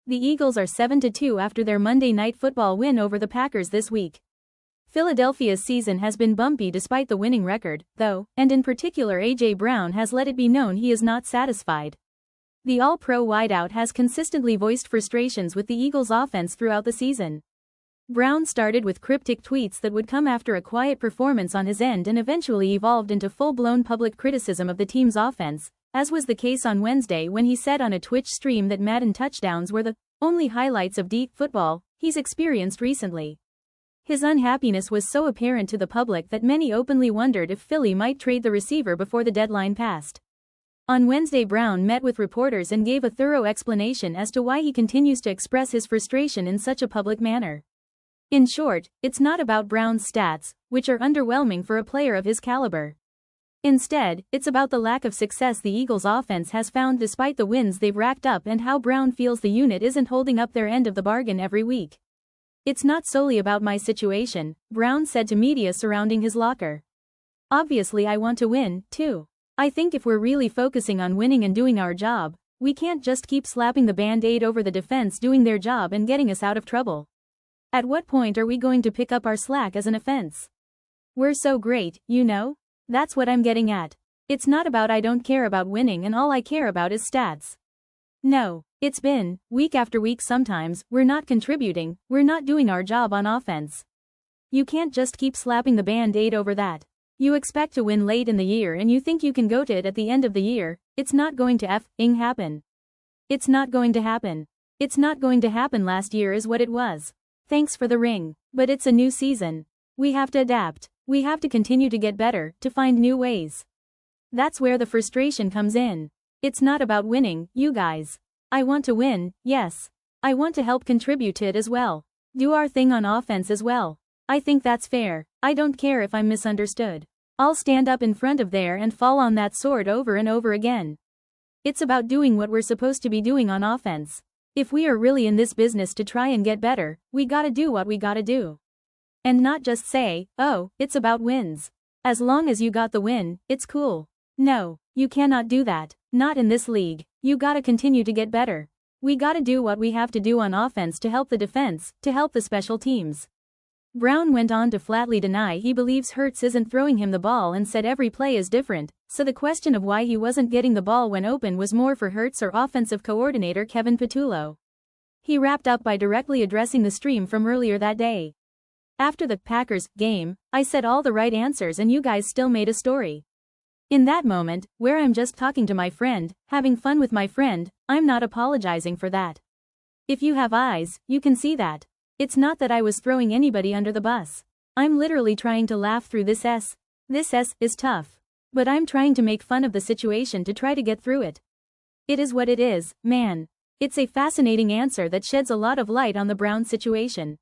The Eagles are 7-2 after their Monday Night Football win over the Packers this week. Philadelphia's season has been bumpy despite the winning record, though, and in particular A.J. Brown has let it be known he is not satisfied. The All-Pro wideout has consistently voiced frustrations with the Eagles' offense throughout the season. Brown started with cryptic tweets that would come after a quiet performance on his end and eventually evolved into full-blown public criticism of the team's offense, as was the case on Wednesday when he said on a Twitch stream that Madden touchdowns were the only highlights of deep football he's experienced recently. His unhappiness was so apparent to the public that many openly wondered if Philly might trade the receiver before the deadline passed. On Wednesday, Brown met with reporters and gave a thorough explanation as to why he continues to express his frustration in such a public manner. In short, it's not about Brown's stats, which are underwhelming for a player of his caliber. Instead, it's about the lack of success the Eagles' offense has found despite the wins they've racked up and how Brown feels the unit isn't holding up their end of the bargain every week. It's not solely about my situation, Brown said to media surrounding his locker. Obviously I want to win, too. I think if we're really focusing on winning and doing our job, we can't just keep slapping the band-aid over the defense doing their job and getting us out of trouble. At what point are we going to pick up our slack as an offense? We're so great, you know? That's what I'm getting at. It's not about I don't care about winning and all I care about is stats. No, it's been, week after week sometimes, we're not contributing, we're not doing our job on offense. You can't just keep slapping the band-aid over that. You expect to win late in the year and you think you can go to it at the end of the year, it's not going to happen. It's not going to happen. It's not going to happen. Last year is what it was. Thanks for the ring. But it's a new season. We have to adapt. We have to continue to get better, to find new ways. That's where the frustration comes in. It's not about winning, you guys. I want to win, yes. I want to help contribute to it as well. Do our thing on offense as well. I think that's fair. I don't care if I'm misunderstood. I'll stand up in front of there and fall on that sword over and over again. It's about doing what we're supposed to be doing on offense. If we are really in this business to try and get better, we gotta do what we gotta do. And not just say, oh, it's about wins. As long as you got the win, it's cool. No, you cannot do that. Not in this league. You gotta continue to get better. We gotta do what we have to do on offense to help the defense, to help the special teams. Brown went on to flatly deny he believes Hurts isn't throwing him the ball and said every play is different, so the question of why he wasn't getting the ball when open was more for Hurts or offensive coordinator Kevin Patullo. He wrapped up by directly addressing the stream from earlier that day. After the Packers game, I said all the right answers and you guys still made a story. In that moment, where I'm just talking to my friend, having fun with my friend, I'm not apologizing for that. If you have eyes, you can see that. It's not that I was throwing anybody under the bus. I'm literally trying to laugh through this S. This S is tough. But I'm trying to make fun of the situation to try to get through it. It is what it is, man. It's a fascinating answer that sheds a lot of light on the Brown situation.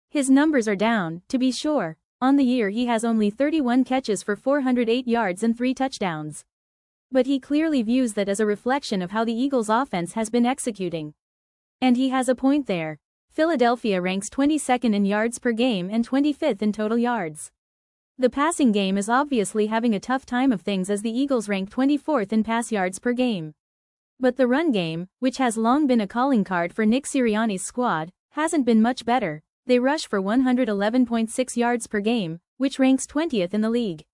His numbers are down, to be sure. On the year he has only 31 catches for 408 yards and 3 touchdowns. But he clearly views that as a reflection of how the Eagles' offense has been executing. And he has a point there. Philadelphia ranks 22nd in yards per game and 25th in total yards. The passing game is obviously having a tough time of things as the Eagles rank 24th in pass yards per game. But the run game, which has long been a calling card for Nick Sirianni's squad, hasn't been much better. They rush for 111.6 yards per game, which ranks 20th in the league.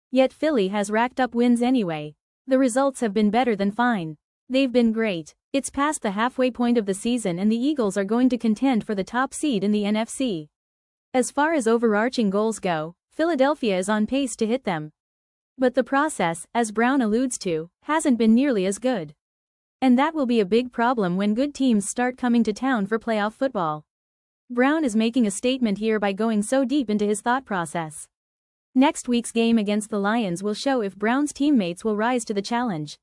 Yet Philly has racked up wins anyway. The results have been better than fine. They've been great. It's past the halfway point of the season and the Eagles are going to contend for the top seed in the NFC. As far as overarching goals go, Philadelphia is on pace to hit them. But the process, as Brown alludes to, hasn't been nearly as good. And that will be a big problem when good teams start coming to town for playoff football. Brown is making a statement here by going so deep into his thought process. Next week's game against the Lions will show if Brown's teammates will rise to the challenge.